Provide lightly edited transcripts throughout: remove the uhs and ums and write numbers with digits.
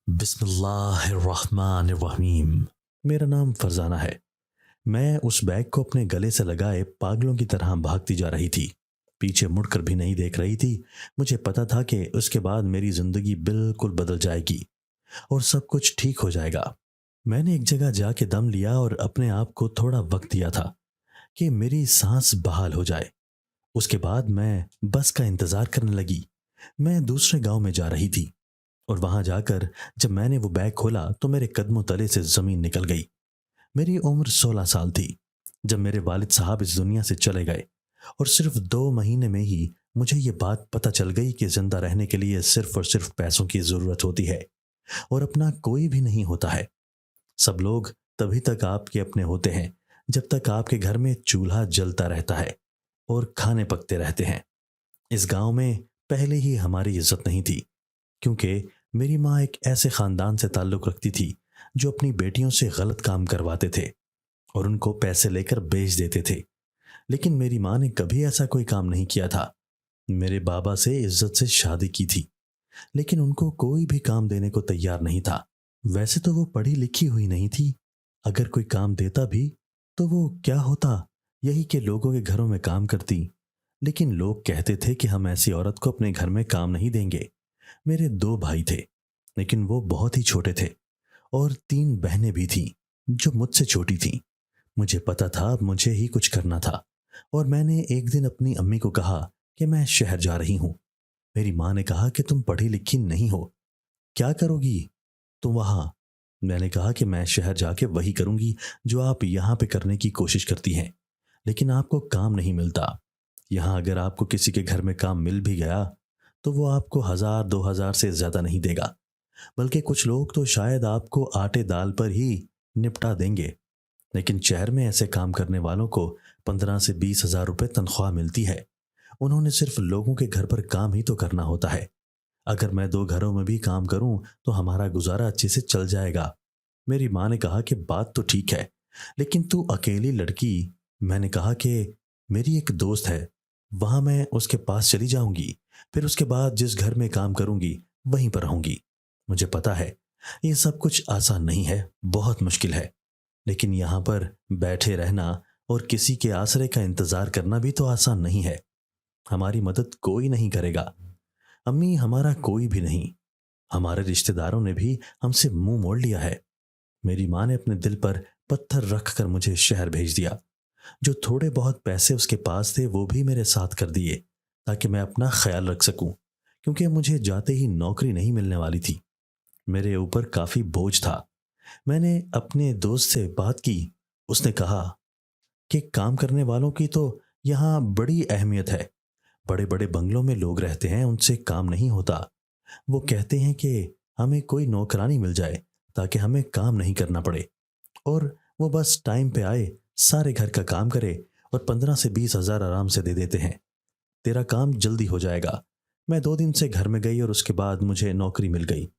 बिस्मिल्लाहिर्रहमानिर्रहीम। मेरा नाम फरजाना है। मैं उस बैग को अपने गले से लगाए पागलों की तरह भागती जा रही थी। पीछे मुड़कर भी नहीं देख रही थी। मुझे पता था कि उसके बाद मेरी जिंदगी बिल्कुल बदल जाएगी और सब कुछ ठीक हो जाएगा। मैंने एक जगह जाके दम लिया और अपने आप को थोड़ा वक्त दिया था कि मेरी सांस बहाल हो जाए। उसके बाद मैं बस का इंतजार करने लगी। मैं दूसरे गांव में जा रही थी और वहां जाकर जब मैंने वो बैग खोला तो मेरे कदमों तले से जमीन निकल गई। मेरी उम्र 16 साल थी जब मेरे वालिद साहब इस दुनिया से चले गए और सिर्फ 2 महीने में ही मुझे ये बात पता चल गई कि जिंदा रहने के लिए सिर्फ और सिर्फ पैसों की जरूरत होती है और अपना कोई भी नहीं होता है। सब लोग तभी तक आपके अपने होते हैं जब तक आपके घर में चूल्हा जलता रहता है और खाने पकते रहते हैं। इस गांव में पहले ही हमारी इज्जत नहीं थी क्योंकि मेरी माँ एक ऐसे खानदान से ताल्लुक रखती थी जो अपनी बेटियों से गलत काम करवाते थे और उनको पैसे लेकर बेच देते थे। लेकिन मेरी माँ ने कभी ऐसा कोई काम नहीं किया था। मेरे बाबा से इज्जत से शादी की थी लेकिन उनको कोई भी काम देने को तैयार नहीं था। वैसे तो वो पढ़ी लिखी हुई नहीं थी। अगर कोई काम देता भी तो वो क्या होता, यही कि लोगों के घरों में काम करती। लेकिन लोग कहते थे कि हम ऐसी औरत को अपने घर में काम नहीं देंगे। मेरे 2 भाई थे लेकिन वो बहुत ही छोटे थे और 3 बहनें भी थीं जो मुझसे छोटी थीं। मुझे पता था अब मुझे ही कुछ करना था और मैंने एक दिन अपनी अम्मी को कहा कि मैं शहर जा रही हूँ। मेरी माँ ने कहा कि तुम पढ़ी लिखी नहीं हो, क्या करोगी तुम वहाँ। मैंने कहा कि मैं शहर जाके वही करूंगी जो आप यहाँ पे करने की कोशिश करती हैं, लेकिन आपको काम नहीं मिलता। यहाँ अगर आपको किसी के घर में काम मिल भी गया तो वो आपको 1000 2000 से ज्यादा नहीं देगा, बल्कि कुछ लोग तो शायद आपको आटे दाल पर ही निपटा देंगे। लेकिन शहर में ऐसे काम करने वालों को 15 से 20 हजार रुपए तनख्वाह मिलती है। उन्होंने सिर्फ लोगों के घर पर काम ही तो करना होता है। अगर मैं 2 घरों में भी काम करूं तो हमारा गुजारा अच्छे से चल जाएगा। मेरी माँ ने कहा कि बात तो ठीक है, लेकिन तू अकेली लड़की। मैंने कहा कि मेरी एक दोस्त है, वहां मैं उसके पास चली जाऊंगी, फिर उसके बाद जिस घर में काम करूंगी वहीं पर रहूंगी। मुझे पता है ये सब कुछ आसान नहीं है, बहुत मुश्किल है, लेकिन यहाँ पर बैठे रहना और किसी के आसरे का इंतजार करना भी तो आसान नहीं है। हमारी मदद कोई नहीं करेगा, अम्मी हमारा कोई भी नहीं। हमारे रिश्तेदारों ने भी हमसे मुंह मोड़ लिया है। मेरी माँ ने अपने दिल पर पत्थर रखकर मुझे शहर भेज दिया। जो थोड़े बहुत पैसे उसके पास थे वो भी मेरे साथ कर दिए ताकि मैं अपना ख्याल रख सकूं, क्योंकि मुझे जाते ही नौकरी नहीं मिलने वाली थी। मेरे ऊपर काफी बोझ था। मैंने अपने दोस्त से बात की। उसने कहा कि काम करने वालों की तो यहाँ बड़ी अहमियत है। बड़े बड़े बंगलों में लोग रहते हैं, उनसे काम नहीं होता। वो कहते हैं कि हमें कोई नौकरानी मिल जाए ताकि हमें काम नहीं करना पड़े और वो बस टाइम पे आए, सारे घर का काम करे और 15 से 20 हजार आराम से दे देते हैं। तेरा काम जल्दी हो जाएगा। मैं 2 दिन से घर में गई और उसके बाद मुझे नौकरी मिल गई।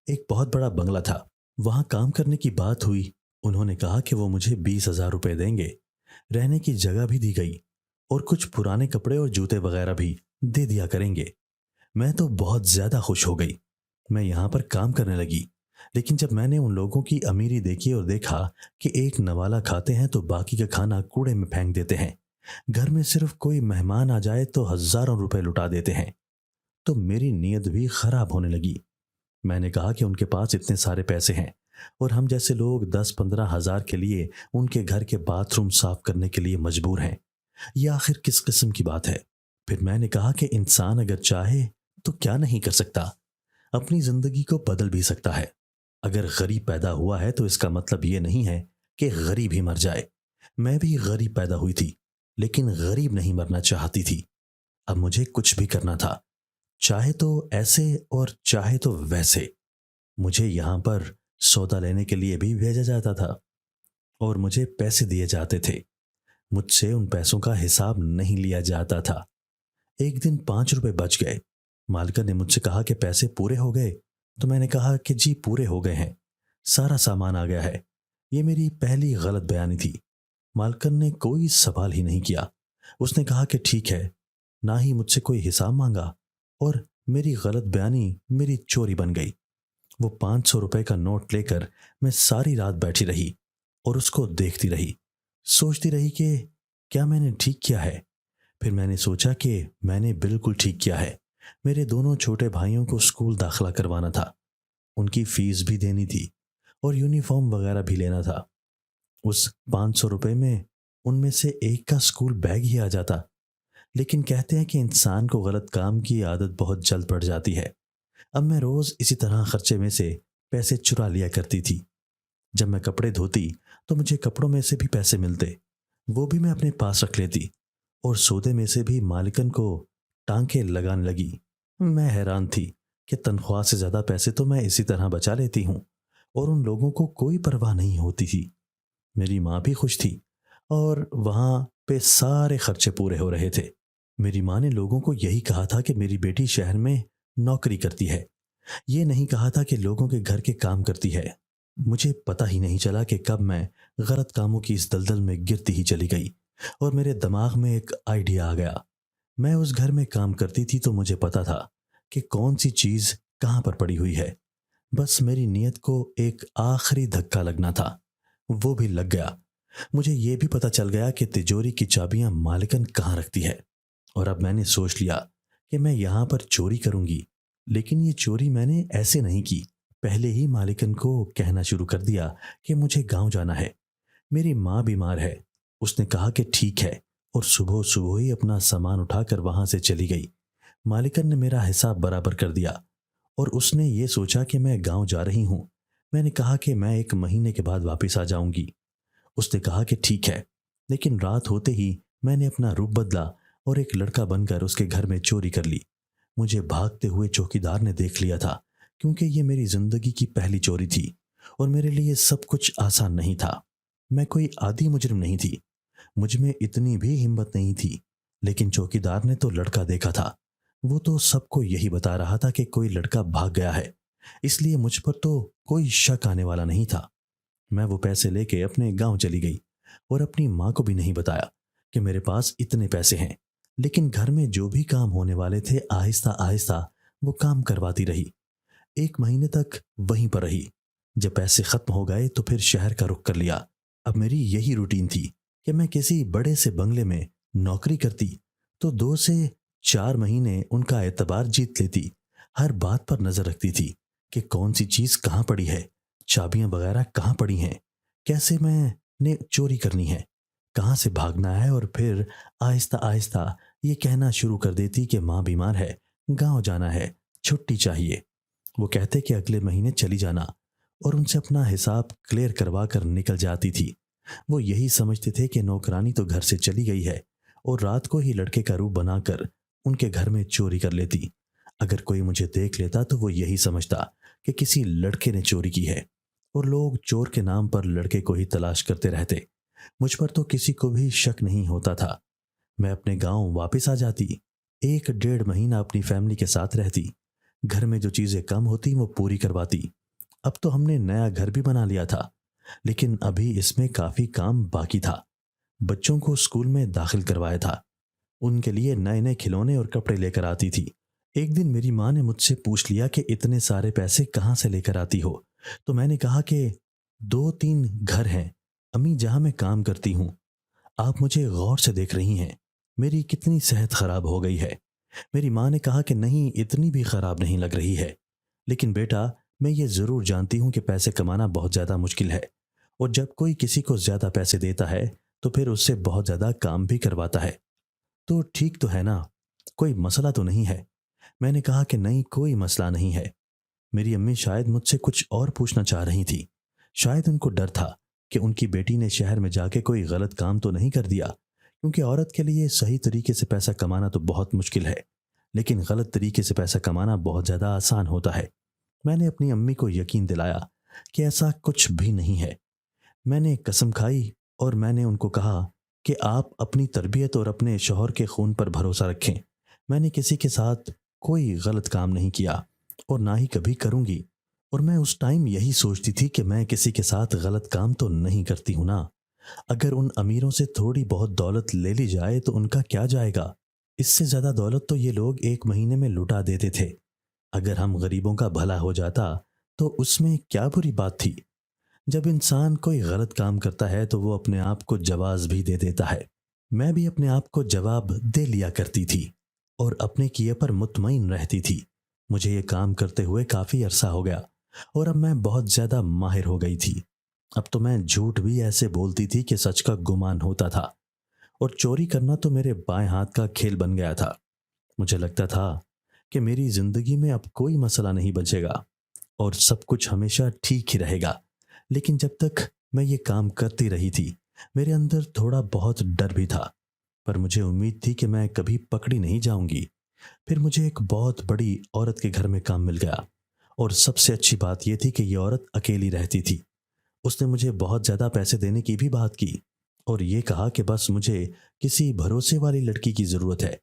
एक बहुत बड़ा बंगला था, वहां काम करने की बात हुई। उन्होंने कहा कि वो मुझे 20 हजार रुपए देंगे, रहने की जगह भी दी गई और कुछ पुराने कपड़े और जूते वगैरह भी दे दिया करेंगे। मैं तो बहुत ज्यादा खुश हो गई। मैं यहाँ पर काम करने लगी। लेकिन जब मैंने उन लोगों की अमीरी देखी और देखा कि एक नवाला खाते हैं तो बाकी का खाना कूड़े में फेंक देते हैं, घर में सिर्फ कोई मेहमान आ जाए तो हजारों रुपए लुटा देते हैं, तो मेरी नीयत भी खराब होने लगी। मैंने कहा कि उनके पास इतने सारे पैसे हैं और हम जैसे लोग 10 15 हजार के लिए उनके घर के बाथरूम साफ करने के लिए मजबूर हैं। यह आखिर किस किस्म की बात है। फिर मैंने कहा कि इंसान अगर चाहे तो क्या नहीं कर सकता, अपनी जिंदगी को बदल भी सकता है। अगर गरीब पैदा हुआ है तो इसका मतलब यह नहीं है कि गरीब ही मर जाए। मैं भी गरीब पैदा हुई थी लेकिन गरीब नहीं मरना चाहती थी। अब मुझे कुछ भी करना था, चाहे तो ऐसे और चाहे तो वैसे। मुझे यहां पर सौदा लेने के लिए भी भेजा जाता था और मुझे पैसे दिए जाते थे। मुझसे उन पैसों का हिसाब नहीं लिया जाता था। एक दिन 5 रुपए बच गए। मालकिन ने मुझसे कहा कि पैसे पूरे हो गए, तो मैंने कहा कि जी पूरे हो गए हैं, सारा सामान आ गया है। ये मेरी पहली गलत बयानी थी। मालकिन ने कोई सवाल ही नहीं किया। उसने कहा कि ठीक है, ना ही मुझसे कोई हिसाब मांगा और मेरी गलत बयानी मेरी चोरी बन गई। वो 500 रुपए का नोट लेकर मैं सारी रात बैठी रही और उसको देखती रही, सोचती रही कि क्या मैंने ठीक किया है। फिर मैंने सोचा कि मैंने बिल्कुल ठीक किया है। मेरे दोनों छोटे भाइयों को स्कूल दाखिला करवाना था, उनकी फीस भी देनी थी और यूनिफॉर्म वगैरह भी लेना था। उस 500 रुपए में उनमें से एक का स्कूल बैग ही आ जाता। लेकिन कहते हैं कि इंसान को गलत काम की आदत बहुत जल्द पड़ जाती है। अब मैं रोज इसी तरह खर्चे में से पैसे चुरा लिया करती थी। जब मैं कपड़े धोती तो मुझे कपड़ों में से भी पैसे मिलते, वो भी मैं अपने पास रख लेती और सौदे में से भी मालिकन को टांके लगाने लगी। मैं हैरान थी कि तनख्वाह से ज्यादा पैसे तो मैं इसी तरह बचा लेती हूँ और उन लोगों को कोई परवाह नहीं होती थी। मेरी माँ भी खुश थी और वहां पे सारे खर्चे पूरे हो रहे थे। मेरी माँ ने लोगों को यही कहा था कि मेरी बेटी शहर में नौकरी करती है, ये नहीं कहा था कि लोगों के घर के काम करती है। मुझे पता ही नहीं चला कि कब मैं गलत कामों की इस दलदल में गिरती ही चली गई और मेरे दिमाग में एक आइडिया आ गया। मैं उस घर में काम करती थी तो मुझे पता था कि कौन सी चीज कहाँ पर पड़ी हुई है। बस मेरी नीयत को एक आखिरी धक्का लगना था, वो भी लग गया। मुझे ये भी पता चल गया कि तिजोरी की चाबियां मालिकन कहाँ रखती है और अब मैंने सोच लिया कि मैं यहाँ पर चोरी करूंगी। लेकिन ये चोरी मैंने ऐसे नहीं की, पहले ही मालिकन को कहना शुरू कर दिया कि मुझे गांव जाना है, मेरी माँ बीमार है। उसने कहा कि ठीक है और सुबह सुबह ही अपना सामान उठाकर वहां से चली गई। मालिकन ने मेरा हिसाब बराबर कर दिया और उसने ये सोचा कि मैं गांव जा रही हूँ। मैंने कहा कि मैं 1 महीने के बाद वापस आ जाऊंगी। उसने कहा कि ठीक है, लेकिन रात होते ही मैंने अपना रूप बदला और एक लड़का बनकर उसके घर में चोरी कर ली। मुझे भागते हुए चौकीदार ने देख लिया था, क्योंकि ये मेरी जिंदगी की पहली चोरी थी और मेरे लिए सब कुछ आसान नहीं था। मैं कोई आदी मुजरिम नहीं थी, मुझ में इतनी भी हिम्मत नहीं थी। लेकिन चौकीदार ने तो लड़का देखा था, वो तो सबको यही बता रहा था कि कोई लड़का भाग गया है, इसलिए मुझ पर तो कोई शक आने वाला नहीं था। मैं वो पैसे लेके अपने गांव चली गई और अपनी माँ को भी नहीं बताया कि मेरे पास इतने पैसे हैं। लेकिन घर में जो भी काम होने वाले थे आहिस्ता आहिस्ता वो काम करवाती रही। 1 महीने तक वहीं पर रही। जब पैसे खत्म हो गए तो फिर शहर का रुख कर लिया। अब मेरी यही रूटीन थी कि मैं किसी बड़े से बंगले में नौकरी करती तो 2 से 4 महीने उनका एतबार जीत लेती। हर बात पर नजर रखती थी कि कौन सी चीज कहाँ पड़ी है, चाबियां वगैरह कहाँ पड़ी हैं, कैसे मैंने चोरी करनी है, कहाँ से भागना है। और फिर आहिस्ता आहिस्ता ये कहना शुरू कर देती कि माँ बीमार है, गांव जाना है, छुट्टी चाहिए। वो कहते कि अगले महीने चली जाना और उनसे अपना हिसाब क्लियर करवा कर निकल जाती थी। वो यही समझते थे कि नौकरानी तो घर से चली गई है और रात को ही लड़के का रूप बनाकर उनके घर में चोरी कर लेती। अगर कोई मुझे देख लेता तो वो यही समझता कि किसी लड़के ने चोरी की है और लोग चोर के नाम पर लड़के को ही तलाश करते रहते। मुझ पर तो किसी को भी शक नहीं होता था। मैं अपने गांव वापस आ जाती, 1 डेढ़ महीना अपनी फैमिली के साथ रहती, घर में जो चीजें कम होती वो पूरी करवाती। अब तो हमने नया घर भी बना लिया था, लेकिन अभी इसमें काफी काम बाकी था। बच्चों को स्कूल में दाखिल करवाया था, उनके लिए नए नए खिलौने और कपड़े लेकर आती थी। एक दिन मेरी माँ ने मुझसे पूछ लिया कि इतने सारे पैसे कहाँ से लेकर आती हो। तो मैंने कहा कि 2-3 घर हैं अम्मी जहाँ मैं काम करती हूँ, आप मुझे गौर से देख रही हैं, मेरी कितनी सेहत खराब हो गई है। मेरी माँ ने कहा कि नहीं, इतनी भी खराब नहीं लग रही है, लेकिन बेटा मैं ये जरूर जानती हूँ कि पैसे कमाना बहुत ज्यादा मुश्किल है और जब कोई किसी को ज्यादा पैसे देता है तो फिर उससे बहुत ज्यादा काम भी करवाता है। तो ठीक तो है ना, कोई मसला तो नहीं है। मैंने कहा कि नहीं, कोई मसला नहीं है। मेरी अम्मी शायद मुझसे कुछ और पूछना चाह रही थी। शायद उनको डर था कि उनकी बेटी ने शहर में जाके कोई गलत काम तो नहीं कर दिया, क्योंकि औरत के लिए सही तरीके से पैसा कमाना तो बहुत मुश्किल है, लेकिन गलत तरीके से पैसा कमाना बहुत ज्यादा आसान होता है। मैंने अपनी अम्मी को यकीन दिलाया कि ऐसा कुछ भी नहीं है। मैंने कसम खाई और मैंने उनको कहा कि आप अपनी तरबियत और अपने शौहर के खून पर भरोसा रखें। मैंने किसी के साथ कोई गलत काम नहीं किया और ना ही कभी करूंगी। और मैं उस टाइम यही सोचती थी कि मैं किसी के साथ गलत काम तो नहीं करती हूं ना। अगर उन अमीरों से थोड़ी बहुत दौलत ले ली जाए तो उनका क्या जाएगा, इससे ज्यादा दौलत तो ये लोग 1 महीने में लुटा देते थे। अगर हम गरीबों का भला हो जाता तो उसमें क्या बुरी बात थी? जब इंसान कोई गलत काम करता है तो वो अपने आप को जवाब भी दे देता है। मैं भी अपने आप को जवाब दे लिया करती थी और अपने किए पर मुतमईन रहती थी। मुझे ये काम करते हुए काफ़ी अरसा हो गया और अब मैं बहुत ज़्यादा माहिर हो गई थी। अब तो मैं झूठ भी ऐसे बोलती थी कि सच का गुमान होता था और चोरी करना तो मेरे बाएं हाथ का खेल बन गया था। मुझे लगता था कि मेरी ज़िंदगी में अब कोई मसला नहीं बचेगा और सब कुछ हमेशा ठीक ही रहेगा। लेकिन जब तक मैं ये काम करती रही थी, मेरे अंदर थोड़ा बहुत डर भी था। पर मुझे उम्मीद थी कि मैं कभी पकड़ी नहीं जाऊंगी। फिर मुझे एक बहुत बड़ी औरत के घर में काम मिल गया और सबसे अच्छी बात यह थी कि ये औरत अकेली रहती थी। उसने मुझे बहुत ज़्यादा पैसे देने की भी बात की और ये कहा कि बस मुझे किसी भरोसे वाली लड़की की ज़रूरत है।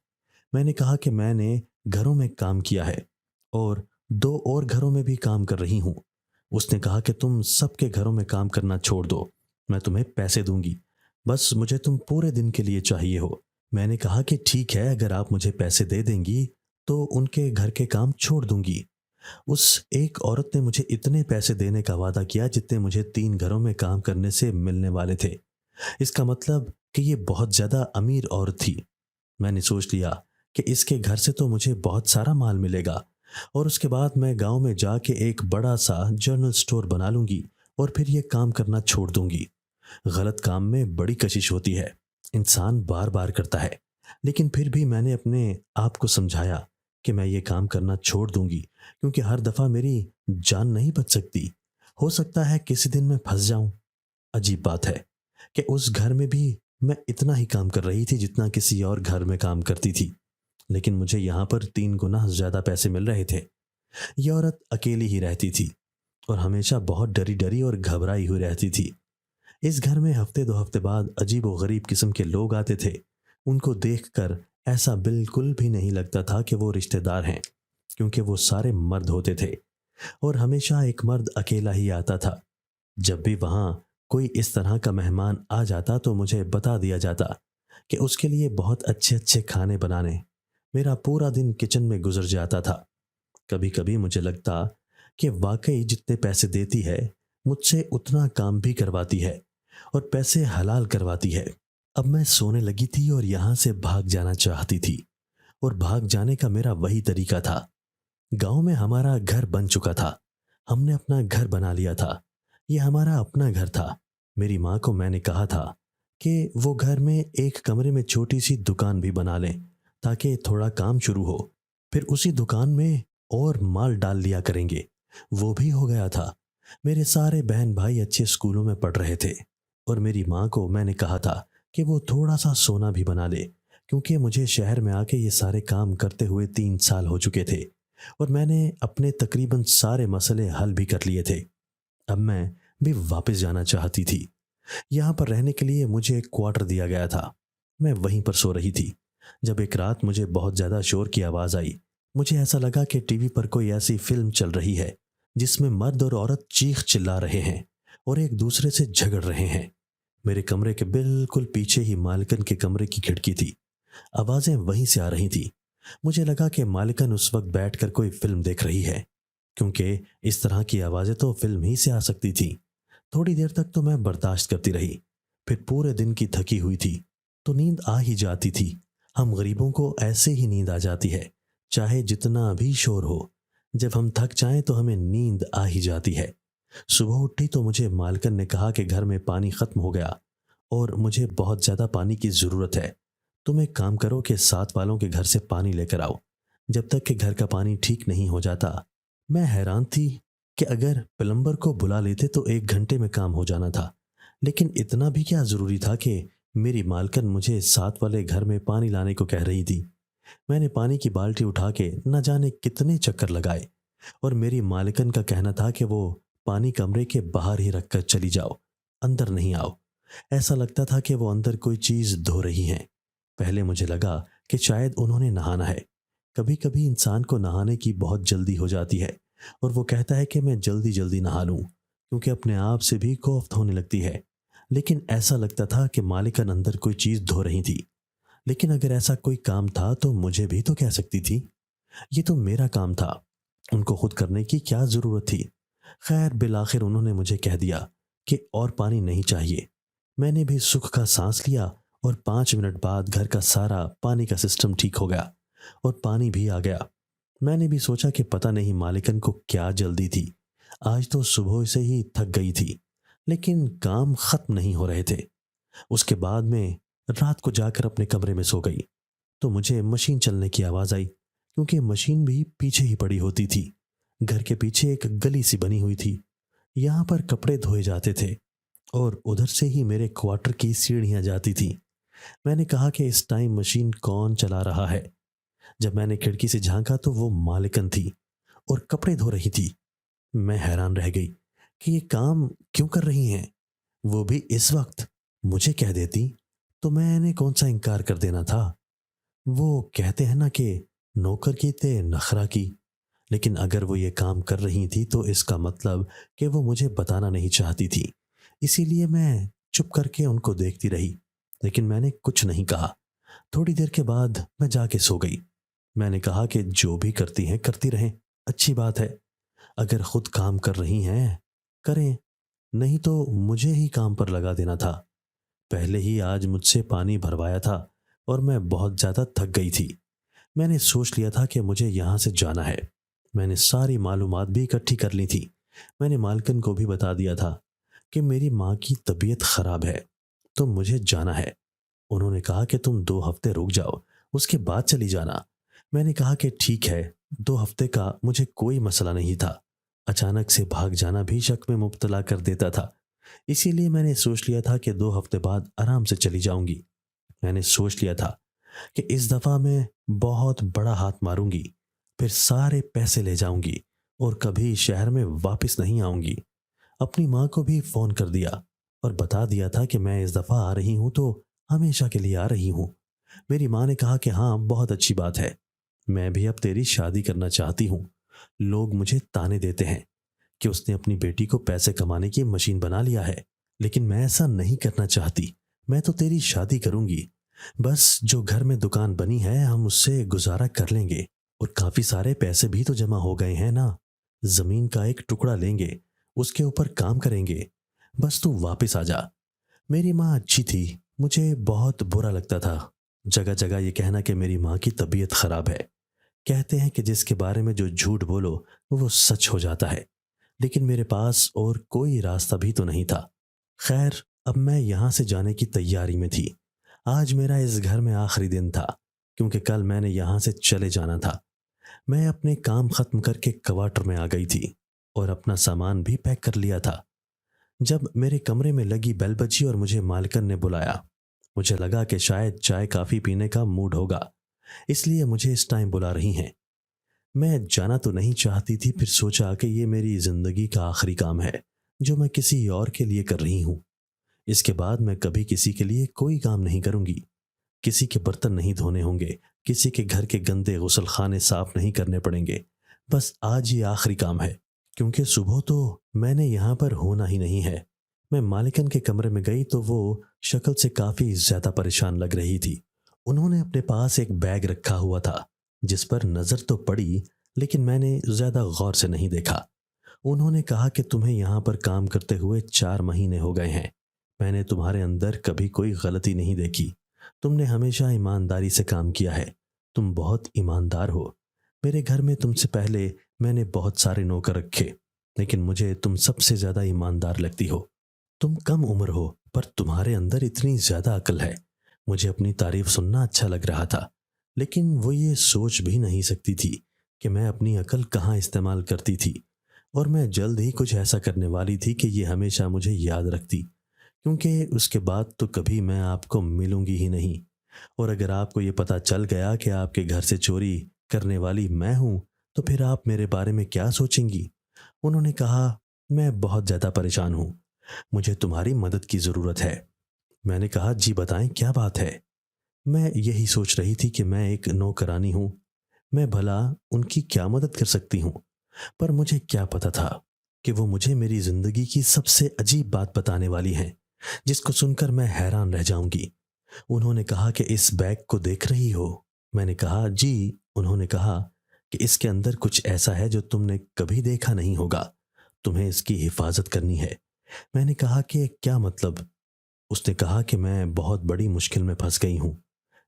मैंने कहा कि मैंने घरों में काम किया है और 2 और घरों में भी काम कर रही हूँ। उसने कहा कि तुम सबके घरों में काम करना छोड़ दो, मैं तुम्हें पैसे दूंगी, बस मुझे तुम पूरे दिन के लिए चाहिए हो। मैंने कहा कि ठीक है, अगर आप मुझे पैसे दे देंगी तो उनके घर के काम छोड़ दूंगी। उस एक औरत ने मुझे इतने पैसे देने का वादा किया जितने मुझे 3 घरों में काम करने से मिलने वाले थे। इसका मतलब कि ये बहुत ज़्यादा अमीर औरत थी। मैंने सोच लिया कि इसके घर से तो मुझे बहुत सारा माल मिलेगा और उसके बाद मैं गांव में जाके एक बड़ा सा जनरल स्टोर बना लूंगी और फिर ये काम करना छोड़ दूंगी। गलत काम में बड़ी कशिश होती है, इंसान बार बार करता है। लेकिन फिर भी मैंने अपने आप को समझाया कि मैं ये काम करना छोड़ दूंगी क्योंकि हर दफ़ा मेरी जान नहीं बच सकती। हो सकता है किसी दिन मैं फंस जाऊं। अजीब बात है कि उस घर में भी मैं इतना ही काम कर रही थी जितना किसी और घर में काम करती थी, लेकिन मुझे यहाँ पर 3 गुना ज़्यादा पैसे मिल रहे थे। यह औरत अकेली ही रहती थी और हमेशा बहुत डरी डरी और घबराई हुई रहती थी। इस घर में हफ्ते 2 हफ्ते बाद अजीब व गरीब किस्म के लोग आते थे। उनको देखकर ऐसा बिल्कुल भी नहीं लगता था कि वो रिश्तेदार हैं, क्योंकि वो सारे मर्द होते थे और हमेशा एक मर्द अकेला ही आता था। जब भी वहां कोई इस तरह का मेहमान आ जाता तो मुझे बता दिया जाता कि उसके लिए बहुत अच्छे अच्छे खाने बनाने। मेरा पूरा दिन किचन में गुजर जाता था। कभी कभी मुझे लगता कि वाकई जितने पैसे देती है मुझसे उतना काम भी करवाती है और पैसे हलाल करवाती है। अब मैं सोने लगी थी और यहाँ से भाग जाना चाहती थी और भाग जाने का मेरा वही तरीका था। गांव में हमारा घर बन चुका था, हमने अपना घर बना लिया था। ये हमारा अपना घर था। मेरी माँ को मैंने कहा था कि वो घर में एक कमरे में छोटी सी दुकान भी बना लें ताकि थोड़ा काम शुरू हो, फिर उसी दुकान में और माल डाल लिया करेंगे। वो भी हो गया था। मेरे सारे बहन भाई अच्छे स्कूलों में पढ़ रहे थे और मेरी माँ को मैंने कहा था कि वो थोड़ा सा सोना भी बना ले, क्योंकि मुझे शहर में आके ये सारे काम करते हुए 3 साल हो चुके थे और मैंने अपने तकरीबन सारे मसले हल भी कर लिए थे। अब मैं भी वापस जाना चाहती थी। यहाँ पर रहने के लिए मुझे एक क्वार्टर दिया गया था। मैं वहीं पर सो रही थी जब एक रात मुझे बहुत ज़्यादा शोर की आवाज़ आई। मुझे ऐसा लगा कि टीवी पर कोई ऐसी फिल्म चल रही है जिसमें मर्द और औरत चीख चिल्ला रहे हैं और एक दूसरे से झगड़ रहे हैं। मेरे कमरे के बिल्कुल पीछे ही मालकन के कमरे की खिड़की थी। आवाज़ें वहीं से आ रही थी। मुझे लगा कि मालिकन उस वक्त बैठकर कोई फिल्म देख रही है, क्योंकि इस तरह की आवाज़ें तो फिल्म ही से आ सकती थी। थोड़ी देर तक तो मैं बर्दाश्त करती रही। फिर पूरे दिन की थकी हुई थी तो नींद आ ही जाती थी। हम गरीबों को ऐसे ही नींद आ जाती है, चाहे जितना भी शोर हो। जब हम थक जाएं तो हमें नींद आ ही जाती है। सुबह उठी तो मुझे मालकन ने कहा कि घर में पानी खत्म हो गया और मुझे बहुत ज़्यादा पानी की ज़रूरत है। तुम एक काम करो कि साथ वालों के घर से पानी लेकर आओ जब तक कि घर का पानी ठीक नहीं हो जाता। मैं हैरान थी कि अगर प्लम्बर को बुला लेते तो 1 घंटे में काम हो जाना था, लेकिन इतना भी क्या ज़रूरी था कि मेरी मालकन मुझे साथ वाले घर में पानी लाने को कह रही थी। मैंने पानी की बाल्टी उठा के न जाने कितने चक्कर लगाए और मेरी मालकन का कहना था कि वो पानी कमरे के बाहर ही रखकर चली जाओ, अंदर नहीं आओ। ऐसा लगता था कि वो अंदर कोई चीज़ धो रही हैं। पहले मुझे लगा कि शायद उन्होंने नहाना है। कभी कभी इंसान को नहाने की बहुत जल्दी हो जाती है और वो कहता है कि मैं जल्दी जल्दी नहा लूं, क्योंकि अपने आप से भी कोफ्त होने लगती है। लेकिन ऐसा लगता था कि मालिकन अंदर कोई चीज़ धो रही थी। लेकिन अगर ऐसा कोई काम था तो मुझे भी तो कह सकती थी। ये तो मेरा काम था, उनको खुद करने की क्या ज़रूरत थी। खैर बिल आखिर उन्होंने मुझे कह दिया कि और पानी नहीं चाहिए। मैंने भी सुख का सांस लिया और 5 मिनट बाद घर का सारा पानी का सिस्टम ठीक हो गया और पानी भी आ गया। मैंने भी सोचा कि पता नहीं मालिकन को क्या जल्दी थी। आज तो सुबह से ही थक गई थी, लेकिन काम खत्म नहीं हो रहे थे। उसके बाद में रात को जाकर अपने कमरे में सो गई तो मुझे मशीन चलने की आवाज़ आई, क्योंकि मशीन भी पीछे ही पड़ी होती थी। घर के पीछे एक गली सी बनी हुई थी, यहाँ पर कपड़े धोए जाते थे और उधर से ही मेरे क्वार्टर की सीढ़ियाँ जाती थी। मैंने कहा कि इस टाइम मशीन कौन चला रहा है। जब मैंने खिड़की से झांका तो वो मालिकन थी और कपड़े धो रही थी। मैं हैरान रह गई कि ये काम क्यों कर रही हैं, वो भी इस वक्त। मुझे कह देती तो मैंने कौन सा इनकार कर देना था। वो कहते हैं ना कि नौकर की ते नखरा की। लेकिन अगर वो ये काम कर रही थी तो इसका मतलब कि वो मुझे बताना नहीं चाहती थी। इसीलिए मैं चुप करके उनको देखती रही, लेकिन मैंने कुछ नहीं कहा। थोड़ी देर के बाद मैं जाके सो गई। मैंने कहा कि जो भी करती हैं करती रहें, अच्छी बात है। अगर खुद काम कर रही हैं करें, नहीं तो मुझे ही काम पर लगा देना था। पहले ही आज मुझसे पानी भरवाया था और मैं बहुत ज़्यादा थक गई थी। मैंने सोच लिया था कि मुझे यहाँ से जाना है। मैंने सारी मालूमात भी इकट्ठी कर ली थी। मैंने मालकिन को भी बता दिया था कि मेरी माँ की तबीयत खराब है तो मुझे जाना है। उन्होंने कहा कि तुम 2 हफ्ते रुक जाओ, उसके बाद चली जाना। मैंने कहा कि ठीक है, 2 हफ्ते का मुझे कोई मसला नहीं था। अचानक से भाग जाना भी शक में मुब्तला कर देता था। इसीलिए मैंने सोच लिया था कि 2 हफ्ते बाद आराम से चली जाऊंगी। मैंने सोच लिया था कि इस दफा मैं बहुत बड़ा हाथ मारूंगी, फिर सारे पैसे ले जाऊंगी और कभी शहर में वापस नहीं आऊंगी। अपनी माँ को भी फोन कर दिया और बता दिया था कि मैं इस दफा आ रही हूँ तो हमेशा के लिए आ रही हूँ। मेरी माँ ने कहा कि हाँ, बहुत अच्छी बात है, मैं भी अब तेरी शादी करना चाहती हूँ। लोग मुझे ताने देते हैं कि उसने अपनी बेटी को पैसे कमाने की मशीन बना लिया है, लेकिन मैं ऐसा नहीं करना चाहती। मैं तो तेरी शादी करूंगी। बस जो घर में दुकान बनी है हम उससे गुजारा कर लेंगे और काफी सारे पैसे भी तो जमा हो गए हैं ना। जमीन का एक टुकड़ा लेंगे, उसके ऊपर काम करेंगे। बस तू वापस आ जा। मेरी माँ अच्छी थी, मुझे बहुत बुरा लगता था जगह जगह ये कहना कि मेरी माँ की तबीयत खराब है। कहते हैं कि जिसके बारे में जो झूठ बोलो वो सच हो जाता है, लेकिन मेरे पास और कोई रास्ता भी तो नहीं था। खैर, अब मैं यहाँ से जाने की तैयारी में थी। आज मेरा इस घर में आखिरी दिन था, क्योंकि कल मैंने यहाँ से चले जाना था। मैं अपने काम खत्म करके क्वार्टर में आ गई थी और अपना सामान भी पैक कर लिया था। जब मेरे कमरे में लगी बेल बजी और मुझे मालकिन ने बुलाया, मुझे लगा कि शायद चाय काफ़ी पीने का मूड होगा, इसलिए मुझे इस टाइम बुला रही हैं। मैं जाना तो नहीं चाहती थी, फिर सोचा कि ये मेरी जिंदगी का आखिरी काम है जो मैं किसी और के लिए कर रही हूँ। इसके बाद मैं कभी किसी के लिए कोई काम नहीं करूंगी। किसी के बर्तन नहीं धोने होंगे, किसी के घर के गंदे गुसल खाने साफ नहीं करने पड़ेंगे। बस आज ये आखिरी काम है, क्योंकि सुबह तो मैंने यहाँ पर होना ही नहीं है। मैं मालिकन के कमरे में गई तो वो शक्ल से काफ़ी ज़्यादा परेशान लग रही थी। उन्होंने अपने पास एक बैग रखा हुआ था जिस पर नज़र तो पड़ी, लेकिन मैंने ज़्यादा गौर से नहीं देखा। उन्होंने कहा कि तुम्हें यहाँ पर काम करते हुए 4 महीने हो गए हैं। मैंने तुम्हारे अंदर कभी कोई गलती नहीं देखी। तुमने हमेशा ईमानदारी से काम किया है। तुम बहुत ईमानदार हो। मेरे घर में तुमसे पहले मैंने बहुत सारे नौकर रखे, लेकिन मुझे तुम सबसे ज़्यादा ईमानदार लगती हो। तुम कम उम्र हो पर तुम्हारे अंदर इतनी ज़्यादा अक्ल है। मुझे अपनी तारीफ सुनना अच्छा लग रहा था, लेकिन वो ये सोच भी नहीं सकती थी कि मैं अपनी अकल कहाँ इस्तेमाल करती थी। और मैं जल्द ही कुछ ऐसा करने वाली थी कि ये हमेशा मुझे याद रखती, क्योंकि उसके बाद तो कभी मैं आपको मिलूंगी ही नहीं। और अगर आपको ये पता चल गया कि आपके घर से चोरी करने वाली मैं हूं, तो फिर आप मेरे बारे में क्या सोचेंगी। उन्होंने कहा, मैं बहुत ज़्यादा परेशान हूं, मुझे तुम्हारी मदद की ज़रूरत है। मैंने कहा, जी बताएं क्या बात है। मैं यही सोच रही थी कि मैं एक नौकरानी हूं, मैं भला उनकी क्या मदद कर सकती हूँ। पर मुझे क्या पता था कि वो मुझे मेरी जिंदगी की सबसे अजीब बात बताने वाली हैं, जिसको सुनकर मैं हैरान रह जाऊंगी। उन्होंने कहा कि इस बैग को देख रही हो। मैंने कहा, जी। उन्होंने कहा कि इसके अंदर कुछ ऐसा है जो तुमने कभी देखा नहीं होगा। तुम्हें इसकी हिफाजत करनी है। मैंने कहा कि क्या मतलब? उसने कहा कि मैं बहुत बड़ी मुश्किल में फंस गई हूँ।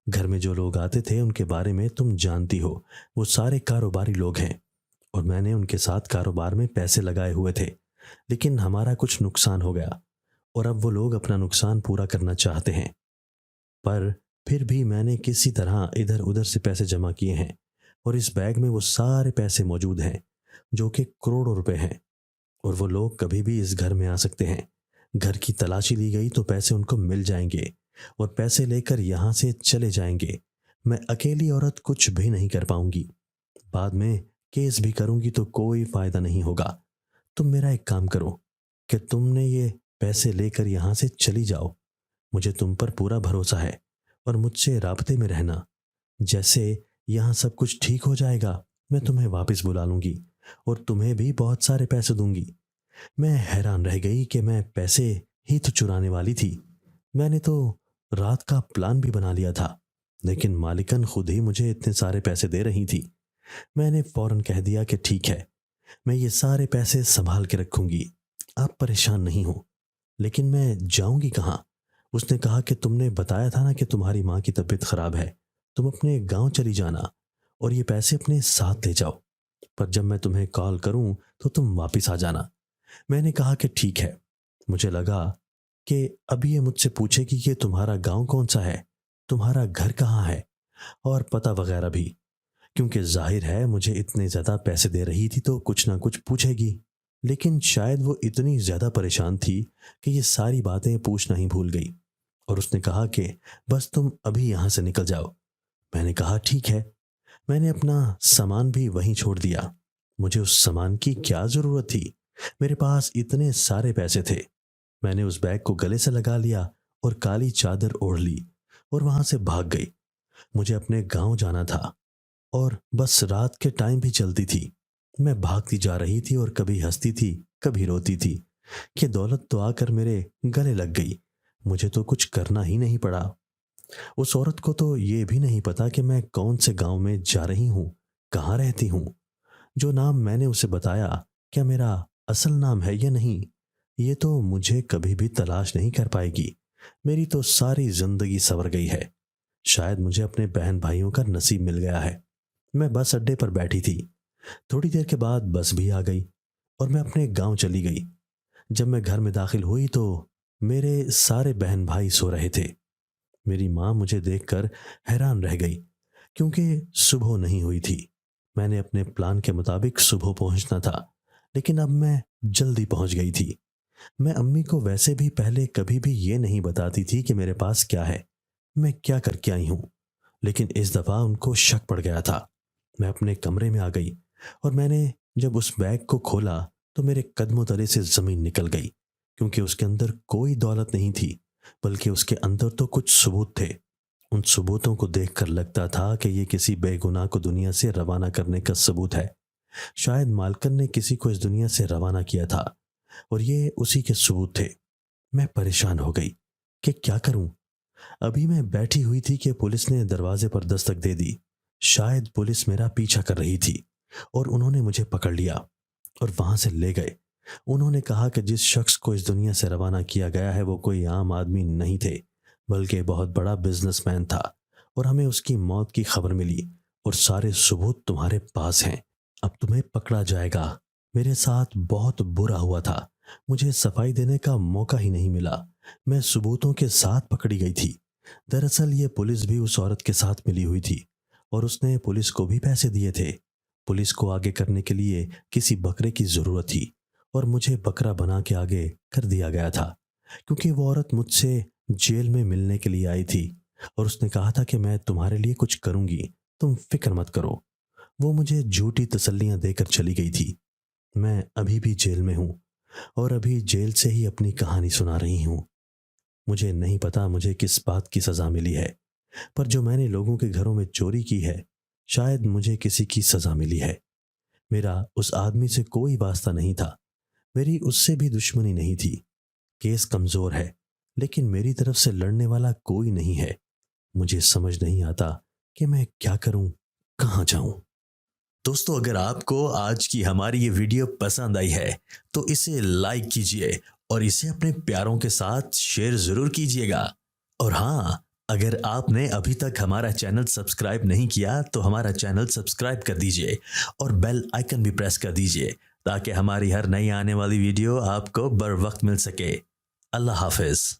घर में जो लोग आते थे उनके बारे में तुम जानती हो, वो सारे कारोबारी लोग हैं और मैंने उनके साथ कारोबार में पैसे लगाए हुए थे। लेकिन हमारा कुछ नुकसान हो गया और अब वो लोग अपना नुकसान पूरा करना चाहते हैं। पर फिर भी मैंने किसी तरह इधर उधर से पैसे जमा किए हैं और इस बैग में वो सारे पैसे मौजूद हैं जो कि करोड़ों रुपए हैं। और वो लोग कभी भी इस घर में आ सकते हैं। घर की तलाशी ली गई तो पैसे उनको मिल जाएंगे और पैसे लेकर यहां से चले जाएंगे। मैं अकेली औरत कुछ भी नहीं कर पाऊंगी। बाद में केस भी करूंगी तो कोई फायदा नहीं होगा। तुम मेरा एक काम करो कि तुमने ये पैसे लेकर यहां से चली जाओ। मुझे तुम पर पूरा भरोसा है और मुझसे राब्ते में रहना। जैसे यहाँ सब कुछ ठीक हो जाएगा मैं तुम्हें वापस बुला लूंगी और तुम्हें भी बहुत सारे पैसे दूंगी। मैं हैरान रह गई कि मैं पैसे ही तो चुराने वाली थी। मैंने तो रात का प्लान भी बना लिया था, लेकिन मालिकन खुद ही मुझे इतने सारे पैसे दे रही थी। मैंने फौरन कह दिया कि ठीक है, मैं ये सारे पैसे संभाल के रखूंगी, आप परेशान नहीं हो। लेकिन मैं जाऊंगी कहाँ? उसने कहा कि तुमने बताया था ना कि तुम्हारी माँ की तबीयत खराब है, तुम अपने गांव चली जाना और ये पैसे अपने साथ ले जाओ। पर जब मैं तुम्हें कॉल करूं तो तुम वापस आ जाना। मैंने कहा कि ठीक है। मुझे लगा कि अभी ये मुझसे पूछेगी कि तुम्हारा गांव कौन सा है, तुम्हारा घर कहाँ है और पता वगैरह भी, क्योंकि जाहिर है मुझे इतने ज्यादा पैसे दे रही थी तो कुछ ना कुछ पूछेगी। लेकिन शायद वो इतनी ज्यादा परेशान थी कि ये सारी बातें पूछना ही भूल गई और उसने कहा कि बस तुम अभी यहां से निकल जाओ। मैंने कहा ठीक है। मैंने अपना सामान भी वहीं छोड़ दिया। मुझे उस सामान की क्या जरूरत थी? मेरे पास इतने सारे पैसे थे। मैंने उस बैग को गले से लगा लिया और काली चादर ओढ़ ली और वहां से भाग गई। मुझे अपने गांव जाना था और बस रात के टाइम भी चलती थी। मैं भागती जा रही थी और कभी हंसती थी, कभी रोती थी कि दौलत तो आकर मेरे गले लग गई। मुझे तो कुछ करना ही नहीं पड़ा। उस औरत को तो ये भी नहीं पता कि मैं कौन से गांव में जा रही हूं, कहाँ रहती हूं। जो नाम मैंने उसे बताया, क्या मेरा असल नाम है या नहीं, ये तो मुझे कभी भी तलाश नहीं कर पाएगी। मेरी तो सारी जिंदगी सवर गई है। शायद मुझे अपने बहन भाइयों का नसीब मिल गया है। मैं बस अड्डे पर बैठी थी। थोड़ी देर के बाद बस भी आ गई और मैं अपने गांव चली गई। जब मैं घर में दाखिल हुई तो मेरे सारे बहन भाई सो रहे थे। मेरी माँ मुझे देखकर हैरान रह गई क्योंकि सुबह नहीं हुई थी। मैंने अपने प्लान के मुताबिक सुबह पहुंचना था, लेकिन अब मैं जल्दी पहुंच गई थी। मैं अम्मी को वैसे भी पहले कभी भी ये नहीं बताती थी कि मेरे पास क्या है, मैं क्या करके आई हूं। लेकिन इस दफा उनको शक पड़ गया था। मैं अपने कमरे में आ गई और मैंने जब उस बैग को खोला तो मेरे कदमों तले से जमीन निकल गई, क्योंकि उसके अंदर कोई दौलत नहीं थी, बल्कि उसके अंदर तो कुछ सबूत थे। उन सबूतों को देखकर लगता था कि ये किसी बेगुनाह को दुनिया से रवाना करने का सबूत है। शायद मालकन ने किसी को इस दुनिया से रवाना किया था और ये उसी के सबूत थे। मैं परेशान हो गई कि क्या करूं। अभी मैं बैठी हुई थी कि पुलिस ने दरवाजे पर दस्तक दे दी। शायद पुलिस मेरा पीछा कर रही थी और उन्होंने मुझे पकड़ लिया और वहां से ले गए। उन्होंने कहा कि जिस शख्स को इस दुनिया से रवाना किया गया है वो कोई आम आदमी नहीं थे, बल्कि बहुत बड़ा बिजनेसमैन था और हमें उसकी मौत की खबर मिली और सारे सबूत तुम्हारे पास हैं। अब तुम्हें पकड़ा जाएगा। मेरे साथ बहुत बुरा हुआ था। मुझे सफाई देने का मौका ही नहीं मिला। मैं सबूतों के साथ पकड़ी गई थी। दरअसल ये पुलिस भी उस औरत के साथ मिली हुई थी और उसने पुलिस को भी पैसे दिए थे। पुलिस को आगे करने के लिए किसी बकरे की जरूरत थी और मुझे बकरा बना के आगे कर दिया गया था, क्योंकि वो औरत मुझसे जेल में मिलने के लिए आई थी और उसने कहा था कि मैं तुम्हारे लिए कुछ करूंगी, तुम फिक्र मत करो। वो मुझे झूठी तसल्लियां देकर चली गई थी। मैं अभी भी जेल में हूं और अभी जेल से ही अपनी कहानी सुना रही हूं। मुझे नहीं पता मुझे किस बात की सजा मिली है, पर जो मैंने लोगों के घरों में चोरी की है, शायद मुझे किसी की सजा मिली है। मेरा उस आदमी से कोई वास्ता नहीं था, मेरी उससे भी दुश्मनी नहीं थी। केस कमजोर है, लेकिन मेरी तरफ से लड़ने वाला कोई नहीं है। मुझे समझ नहीं आता कि मैं क्या करूं, कहां जाऊं। दोस्तों, अगर आपको आज की हमारी ये वीडियो पसंद आई है तो इसे लाइक कीजिए और इसे अपने प्यारों के साथ शेयर ज़रूर कीजिएगा। और हाँ, अगर आपने अभी तक हमारा चैनल सब्सक्राइब नहीं किया तो हमारा चैनल सब्सक्राइब कर दीजिए और बेल आइकन भी प्रेस कर दीजिए ताकि हमारी हर नई आने वाली वीडियो आपको बर वक्त मिल सके। अल्लाह हाफिज़।